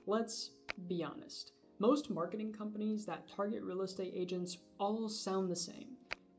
let's be honest. Most marketing companies that target real estate agents all sound the same.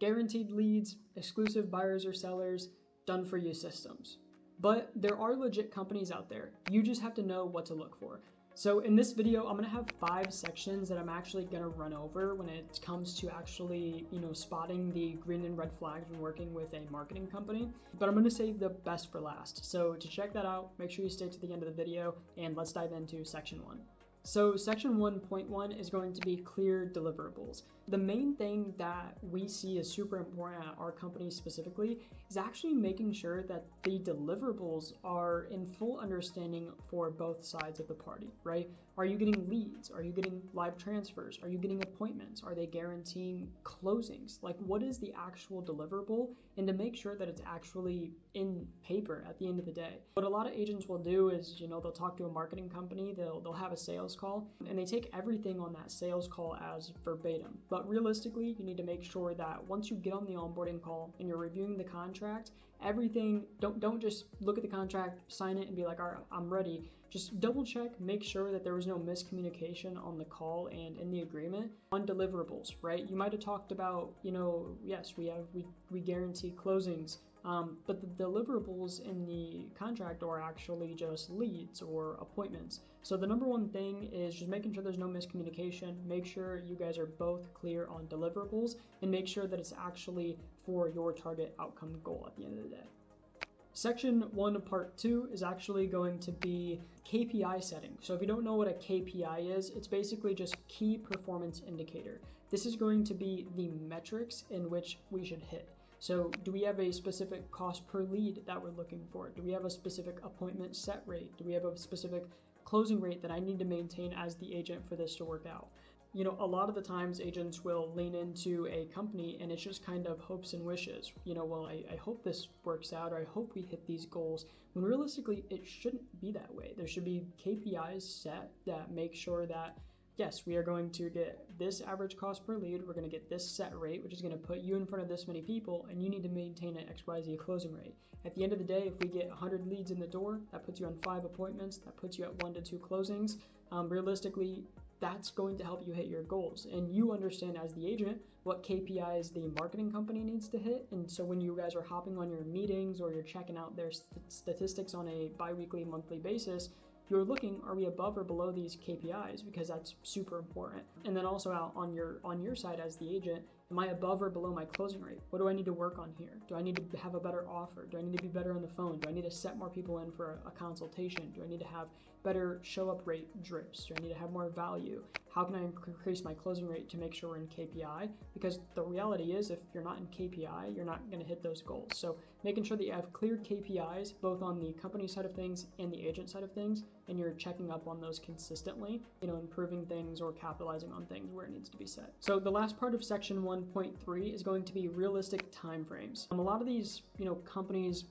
Guaranteed leads, exclusive buyers or sellers, done-for-you systems. But there are legit companies out there. You just have to know what to look for. So in this video, I'm gonna have 5 sections that I'm actually gonna run over when it comes to actually, spotting the green and red flags when working with a marketing company. But I'm gonna save the best for last. So to check that out, make sure you stay to the end of the video and let's dive into section 1. So section 1.1 is going to be clear deliverables. The main thing that we see as super important at our company specifically is actually making sure that the deliverables are in full understanding for both sides of the party, right? Are you getting leads? Are you getting live transfers? Are you getting appointments? Are they guaranteeing closings? Like, what is the actual deliverable? And to make sure that it's actually in paper at the end of the day. What a lot of agents will do is, they'll talk to a marketing company, they'll have a sales call, and they take everything on that sales call as verbatim. But realistically, you need to make sure that once you get on the onboarding call and you're reviewing the contract, everything, don't just look at the contract, sign it, and be like, all right, I'm ready. Just double check, make sure that there was no miscommunication on the call and in the agreement on deliverables, right? You might have talked about, yes, we guarantee closings, but the deliverables in the contract are actually just leads or appointments. So the number one thing is just making sure there's no miscommunication, make sure you guys are both clear on deliverables, and make sure that it's actually for your target outcome goal at the end of the day. Section 1 part 2 is actually going to be KPI setting. So if you don't know what a KPI is, it's basically just key performance indicator. This is going to be the metrics in which we should hit. So do we have a specific cost per lead that we're looking for? Do we have a specific appointment set rate? Do we have a specific closing rate that I need to maintain as the agent for this to work out? A lot of the times agents will lean into a company and it's just kind of hopes and wishes. I hope this works out, or I hope we hit these goals, when realistically it shouldn't be that way. There should be KPIs set that make sure that, yes, we are going to get this average cost per lead, we're going to get this set rate, which is going to put you in front of this many people, and you need to maintain an XYZ closing rate. At the end of the day, if we get 100 leads in the door, that puts you on 5 appointments, that puts you at 1 to 2 closings. Realistically, that's going to help you hit your goals. And you understand as the agent what KPIs the marketing company needs to hit. And so when you guys are hopping on your meetings or you're checking out their statistics on a bi-weekly, monthly basis, you're looking, are we above or below these KPIs? Because that's super important. And then also out on your side as the agent, am I above or below my closing rate? What do I need to work on here? Do I need to have a better offer? Do I need to be better on the phone? Do I need to set more people in for a consultation? Do I need to have better show up rate drips? Do I need to have more value? How can I increase my closing rate to make sure we're in KPI? Because the reality is, if you're not in KPI, you're not going to hit those goals. So making sure that you have clear KPIs, both on the company side of things and the agent side of things, and you're checking up on those consistently, improving things or capitalizing on things where it needs to be set. So the last part of section 1.3 is going to be realistic timeframes. A lot of these, companies,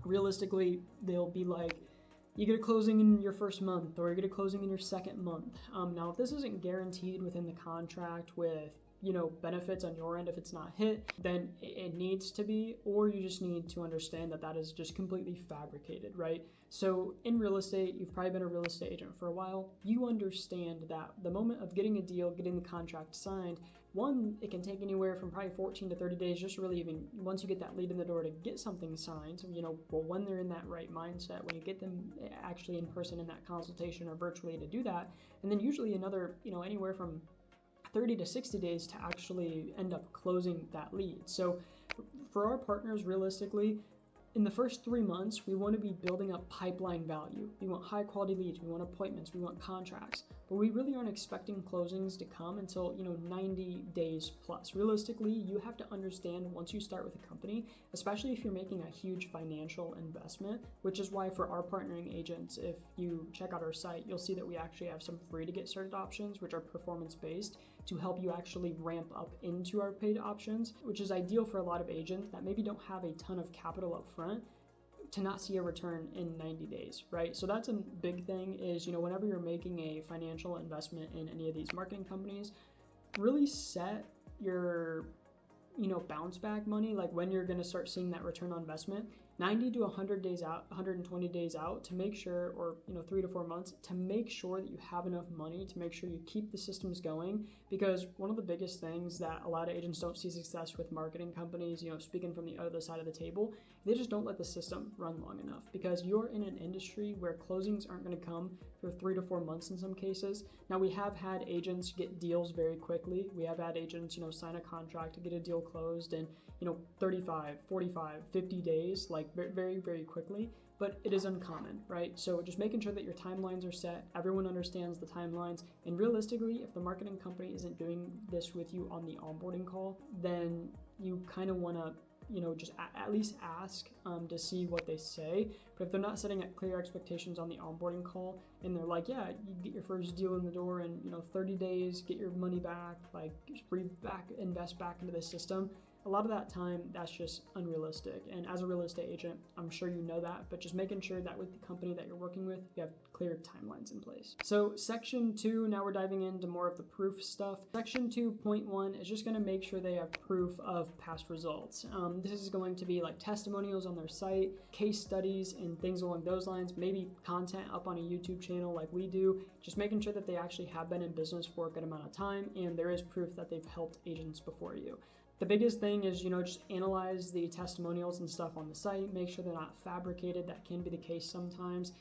realistically, they'll be like, you get a closing in your first month, or you get a closing in your second month. Now, if this isn't guaranteed within the contract with benefits on your end, if it's not hit, then it needs to be, or you just need to understand that that is just completely fabricated, right? So in real estate, you've probably been a real estate agent for a while. You understand that the moment of getting a deal, getting the contract signed, one, it can take anywhere from probably 14 to 30 days, just really even once you get that lead in the door to get something signed. So, when they're in that right mindset, when you get them actually in person in that consultation or virtually to do that, and then usually another, anywhere from 30 to 60 days to actually end up closing that lead. So for our partners, realistically, in the first 3 months, we want to be building up pipeline value. We want high quality leads, we want appointments, we want contracts, but we really aren't expecting closings to come until 90 days plus. Realistically, you have to understand once you start with a company, especially if you're making a huge financial investment, which is why for our partnering agents, if you check out our site, you'll see that we actually have some free to get started options, which are performance based, to help you actually ramp up into our paid options, which is ideal for a lot of agents that maybe don't have a ton of capital up front to not see a return in 90 days, right? So that's a big thing is, whenever you're making a financial investment in any of these marketing companies, really set your, bounce back money, like when you're going to start seeing that return on investment, 90 to 100 days out, 120 days out to make sure, or 3 to 4 months to make sure that you have enough money to make sure you keep the systems going. Because one of the biggest things that a lot of agents don't see success with marketing companies, speaking from the other side of the table, they just don't let the system run long enough, because you're in an industry where closings aren't going to come for 3 to 4 months in some cases. Now, we have had agents get deals very quickly. We have had agents, sign a contract to get a deal closed in 35, 45, 50 days, like very, very quickly, but it is uncommon, right? So just making sure that your timelines are set, everyone understands the timelines, and realistically, if the marketing company isn't doing this with you on the onboarding call, then you kind of want to just at least ask to see what they say. But if they're not setting up clear expectations on the onboarding call, and they're like, yeah, you get your first deal in the door in 30 days, get your money back, like invest back into the system, a lot of that time, that's just unrealistic. And as a real estate agent, I'm sure you know that, but just making sure that with the company that you're working with, you have clear timelines in place. So section 2, now we're diving into more of the proof stuff. Section 2.1 is just going to make sure they have proof of past results. This is going to be like testimonials on their site, case studies, and things along those lines, maybe content up on a YouTube channel like we do, just making sure that they actually have been in business for a good amount of time, and there is proof that they've helped agents before you. The biggest thing is, just analyze the testimonials and stuff on the site, make sure they're not fabricated. That can be the case sometimes.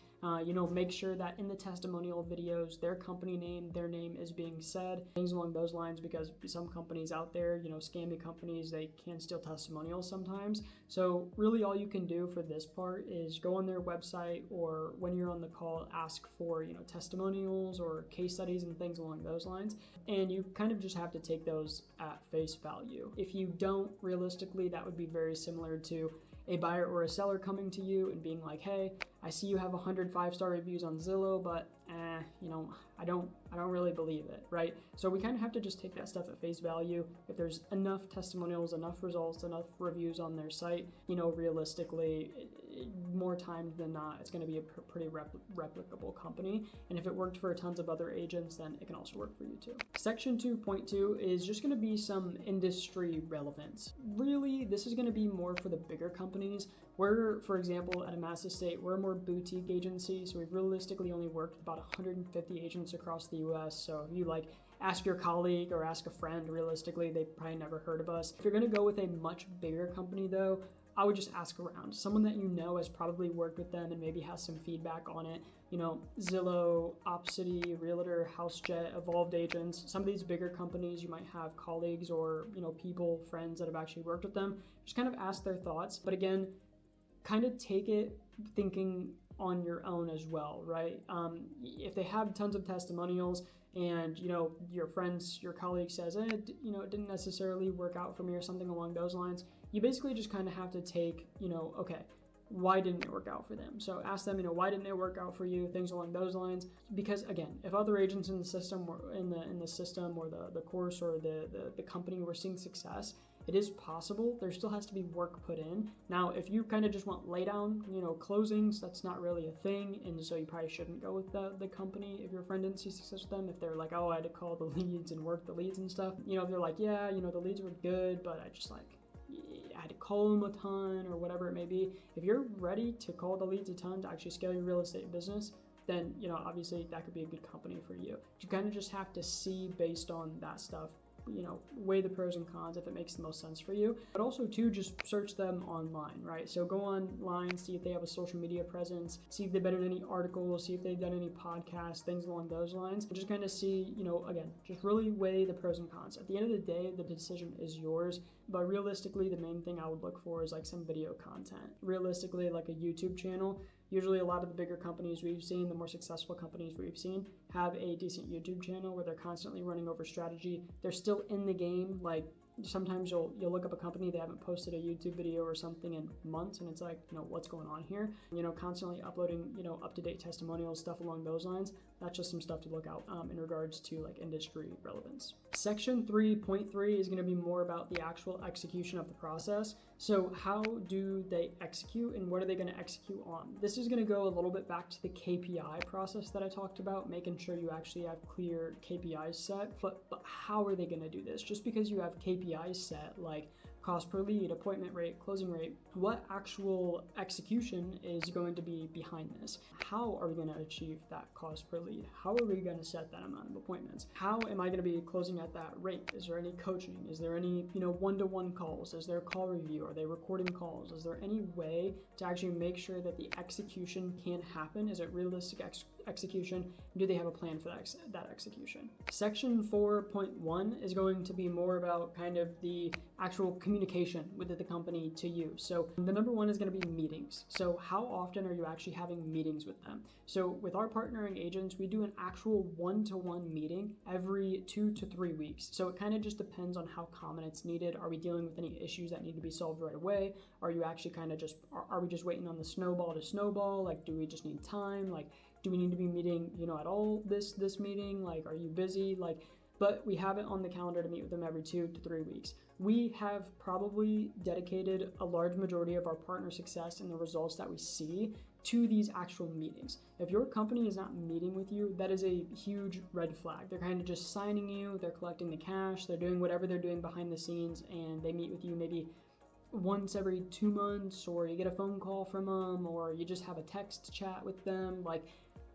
Make sure that in the testimonial videos, their company name, their name is being said, things along those lines, because some companies out there, scammy companies, they can steal testimonials sometimes. So really all you can do for this part is go on their website, or when you're on the call, ask for, testimonials or case studies and things along those lines. And you kind of just have to take those at face value. If you don't, realistically, that would be very similar to a buyer or a seller coming to you and being like, hey, I see you have 100 5-star reviews on Zillow, but I don't really believe it, right? So we kind of have to just take that stuff at face value. If there's enough testimonials, enough results, enough reviews on their site, realistically, more times than not, it's going to be a pretty replicable company. And if it worked for tons of other agents, then it can also work for you too. Section 2.2 is just going to be some industry relevance. Really, this is going to be more for the bigger companies. We're, for example, at Amass Estate, we're a more boutique agency, so we've realistically only worked with about 150 agents across the US. So if you ask your colleague or ask a friend, realistically, they probably never heard of us. If you're gonna go with a much bigger company though, I would just ask around. Someone that has probably worked with them and maybe has some feedback on it. Zillow, Opcity, Realtor, HouseJet, Evolved Agents. Some of these bigger companies, you might have colleagues or people, friends that have actually worked with them. Just kind of ask their thoughts. But again, kind of take it thinking on your own as well, right? If they have tons of testimonials and, your friends, your colleague says, it didn't necessarily work out for me or something along those lines, you basically just kind of have to take, okay, why didn't it work out for them? So ask them, why didn't it work out for you? Things along those lines. Because again, if other agents in the system or in the system or the course or the company were seeing success, it is possible. There still has to be work put in. Now, if you kind of just want lay down, closings, that's not really a thing. And so you probably shouldn't go with the company if your friend didn't see success with them. If they're like, oh, I had to call the leads and work the leads and stuff. If they're like, yeah, the leads were good, but I had to call them a ton or whatever it may be. If you're ready to call the leads a ton to actually scale your real estate business, then, obviously that could be a good company for you. You kind of just have to see based on that stuff, weigh the pros and cons if it makes the most sense for you. But also too, just search them online, right? So go online, see if they have a social media presence, see if they've been in any articles, see if they've done any podcasts, things along those lines, and just kind of see, again, just really weigh the pros and cons. At the end of the day, the decision is yours, but realistically, the main thing I would look for is some video content. Realistically, like a YouTube channel. Usually a lot of the bigger companies we've seen, the more successful companies we've seen, have a decent YouTube channel where they're constantly running over strategy. They're still in the game. Sometimes you'll look up a company, they haven't posted a YouTube video or something in months, and it's like, what's going on here? Constantly uploading, up-to-date testimonials, stuff along those lines. That's just some stuff to look out in regards to industry relevance. Section 3.3 is going to be more about the actual execution of the process. So how do they execute and what are they going to execute on? This is going to go a little bit back to the KPI process that I talked about, making sure you actually have clear KPIs set, but how are they going to do this? Just because you have KPIs set, cost per lead, appointment rate, closing rate. What actual execution is going to be behind this? How are we going to achieve that cost per lead? How are we going to set that amount of appointments? How am I going to be closing at that rate? Is there any coaching? Is there any, one-to-one calls? Is there call review? Are they recording calls? Is there any way to actually make sure that the execution can happen? Is it realistic execution? Do they have a plan for that execution? Section 4.1 is going to be more about kind of the actual communication within the company to you. So the number one is going to be meetings. So how often are you actually having meetings with them? So with our partnering agents, we do an actual one-to-one meeting every 2 to 3 weeks. So it kind of just depends on how common it's needed. Are we dealing with any issues that need to be solved right away? Are you actually kind of are we just waiting on the snowball to snowball? Like, do we just need time? Like, do we need to be meeting, at all this meeting? Like, are you busy? But we have it on the calendar to meet with them every 2 to 3 weeks. We have probably dedicated a large majority of our partner success and the results that we see to these actual meetings. If your company is not meeting with you, that is a huge red flag. They're kind of just signing you, they're collecting the cash, they're doing whatever they're doing behind the scenes, and they meet with you maybe once every 2 months, or you get a phone call from them, or you just have a text chat with them.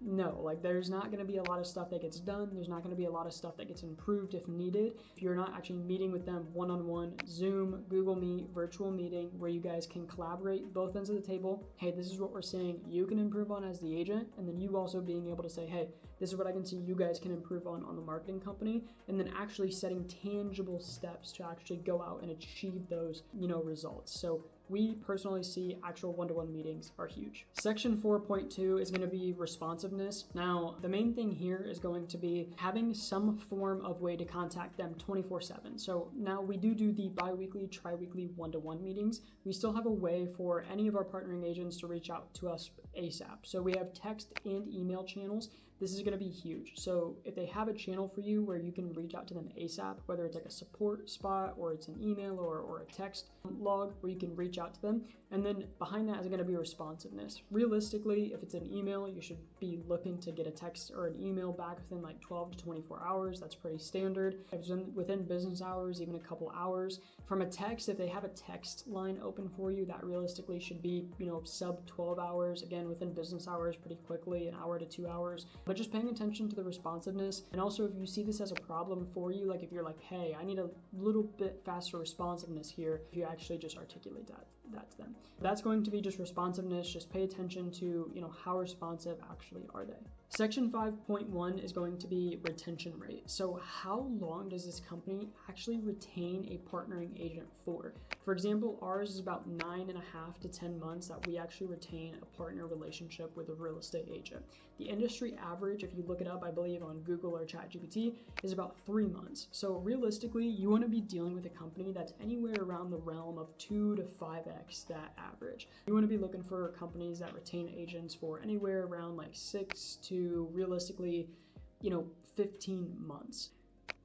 No, there's not going to be a lot of stuff that gets done. There's not going to be a lot of stuff that gets improved if needed. If you're not actually meeting with them one-on-one, Zoom, Google Meet, virtual meeting, where you guys can collaborate both ends of the table. Hey, this is what we're saying you can improve on as the agent. And then you also being able to say, hey, this is what I can see you guys can improve on the marketing company. And then actually setting tangible steps to actually go out and achieve those, results. So we personally see actual one-to-one meetings are huge. Section 4.2 is going to be responsiveness. Now, the main thing here is going to be having some form of way to contact them 24/7. So now we do the bi-weekly, tri-weekly one-to-one meetings. We still have a way for any of our partnering agents to reach out to us ASAP. So we have text and email channels. This is going to be huge. So if they have a channel for you where you can reach out to them ASAP, whether it's like a support spot or it's an email or a text log where you can reach out to them. And then behind that is going to be responsiveness. Realistically, if it's an email, you should be looking to get a text or an email back within 12 to 24 hours. That's pretty standard. If it's within business hours, even a couple hours. From a text, if they have a text line open for you, that realistically should be, sub 12 hours. Again, within business hours, pretty quickly, an hour to 2 hours. But just paying attention to the responsiveness. And also if you see this as a problem for you, if you're hey, I need a little bit faster responsiveness here, if you actually just articulate that to them. That's going to be just responsiveness. Just pay attention to, how responsive actually are they. Section 5.1 is going to be retention rate. So how long does this company actually retain a partnering agent for? For example, ours is about 9.5 to 10 months that we actually retain a partner relationship with a real estate agent. The industry average, if you look it up, I believe on Google or ChatGPT, is about 3 months. So realistically, you want to be dealing with a company that's anywhere around the realm of 2 to 5x that average. You want to be looking for companies that retain agents for anywhere around 6 to realistically, 15 months.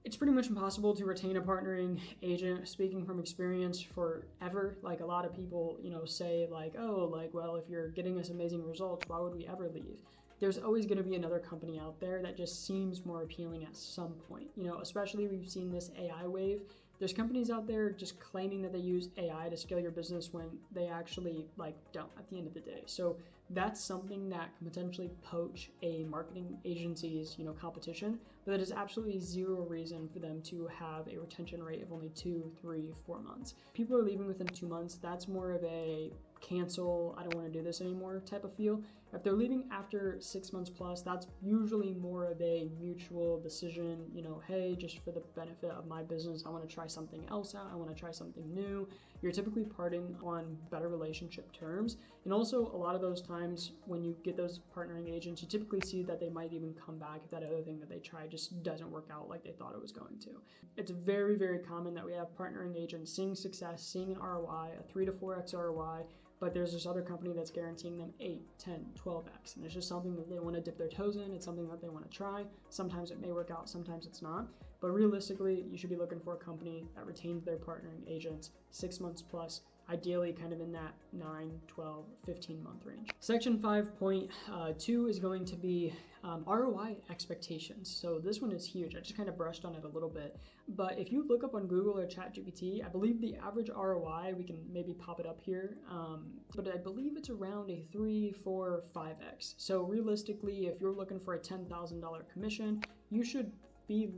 It's pretty much impossible to retain a partnering agent, speaking from experience, forever. A lot of people, say well, if you're getting us amazing results, why would we ever leave? There's always going to be another company out there that just seems more appealing at some point. Especially we've seen this AI wave. There's companies out there just claiming that they use AI to scale your business when they actually don't at the end of the day. So that's something that can potentially poach a marketing agency's, competition, but that is absolutely zero reason for them to have a retention rate of only 2, 3, 4 months. People are leaving within 2 months. That's more of a cancel, I don't want to do this anymore type of feel. If they're leaving after 6 months plus, that's usually more of a mutual decision, hey, just for the benefit of my business, I want to try something else out, I want to try something new. You're typically parting on better relationship terms. And also a lot of those times when you get those partnering agents, you typically see that they might even come back if that other thing that they tried just doesn't work out like they thought it was going to. It's very, very common that we have partnering agents seeing success, seeing an ROI, a 3 to 4x ROI, but there's this other company that's guaranteeing them 8, 10, 12x. And it's just something that they want to dip their toes in. It's something that they want to try. Sometimes it may work out, sometimes it's not. But realistically, you should be looking for a company that retains their partnering agents 6 months plus ideally kind of in that 9, 12, 15 month range. Section 5.2 is going to be ROI expectations. So this one is huge. I just kind of brushed on it a little bit. But if you look up on Google or ChatGPT, I believe the average ROI, we can maybe pop it up here, but I believe it's around a 3, 4, 5x. So realistically, if you're looking for a $10,000 commission, you should be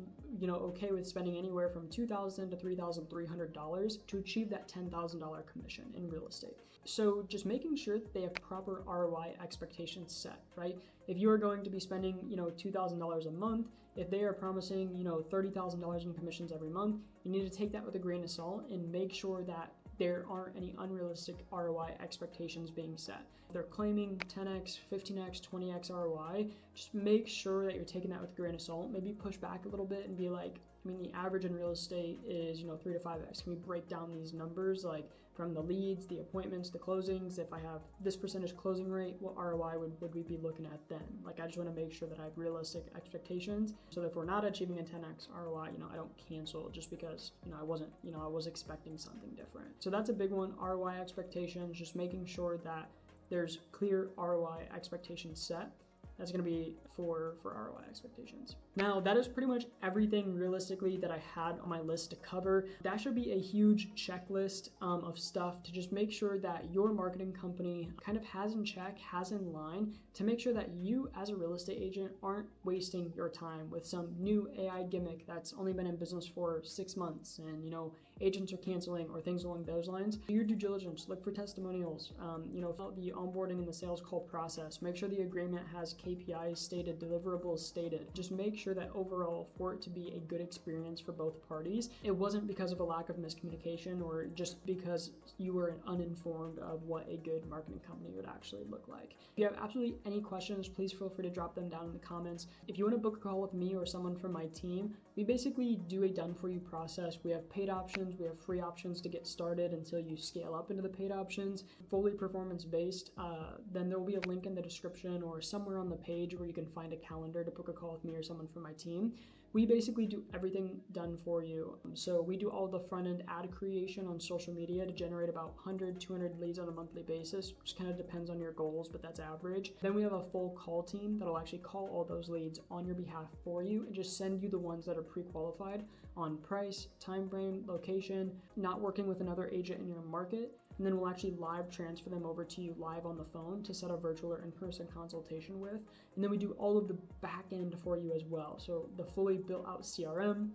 okay with spending anywhere from $2,000 to $3,300 to achieve that $10,000 commission in real estate. So just making sure that they have proper ROI expectations set, right? If you are going to be spending $2,000 a month, if they are promising $30,000 in commissions every month, you need to take that with a grain of salt and make sure that there aren't any unrealistic ROI expectations being set. If they're claiming 10x, 15x, 20x ROI, just make sure that you're taking that with a grain of salt. Maybe push back a little bit and be like, the average in real estate is 3 to 5x. Can we break down these numbers, like from the leads, the appointments, the closings? If I have this percentage closing rate, what ROI would we be looking at then? Like, I just want to make sure that I have realistic expectations, so that if we're not achieving a 10x ROI, I don't cancel just because I was expecting something different. So that's a big one. ROI expectations, just making sure that there's clear ROI expectations set. That's going to be for ROI expectations. Now, that is pretty much everything realistically that I had on my list to cover. That should be a huge checklist of stuff to just make sure that your marketing company kind of has in check, has in line, to make sure that you as a real estate agent aren't wasting your time with some new AI gimmick that's only been in business for 6 months and agents are canceling or things along those lines. Do your due diligence, look for testimonials, fill out the onboarding and the sales call process, make sure the agreement has KPIs stated, deliverables stated. Just make sure that overall, for it to be a good experience for both parties, it wasn't because of a lack of miscommunication or just because you were uninformed of what a good marketing company would actually look like. If you have absolutely any questions, please feel free to drop them down in the comments. If you want to book a call with me or someone from my team, we basically do a done-for-you process. We have paid options, we have free options to get started until you scale up into the paid options. Fully performance-based, then there will be a link in the description or somewhere on the page where you can find a calendar to book a call with me or someone from my team. We basically do everything done for you. So we do all the front-end ad creation on social media to generate about 100, 200 leads on a monthly basis, which kind of depends on your goals, but that's average. Then we have a full call team that'll actually call all those leads on your behalf for you and just send you the ones that are pre-qualified on price, time frame, location, not working with another agent in your market. And then we'll actually live transfer them over to you live on the phone to set a virtual or in-person consultation with. And then we do all of the back end for you as well. So the fully built out CRM,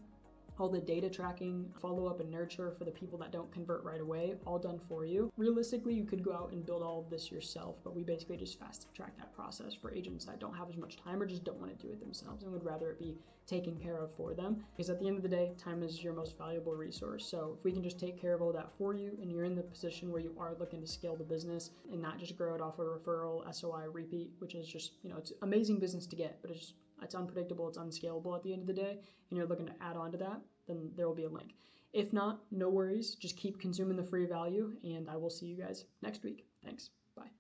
all the data tracking, follow-up and nurture for the people that don't convert right away, all done for you. Realistically, you could go out and build all of this yourself, but we basically just fast track that process for agents that don't have as much time or just don't want to do it themselves and would rather it be taken care of for them. Because at the end of the day, time is your most valuable resource. So if we can just take care of all that for you and you're in the position where you are looking to scale the business and not just grow it off a referral, SOI, repeat, which is just, it's amazing business to get, but it's unpredictable, it's unscalable at the end of the day, and you're looking to add on to that, then there will be a link. If not, no worries, just keep consuming the free value, and I will see you guys next week. Thanks.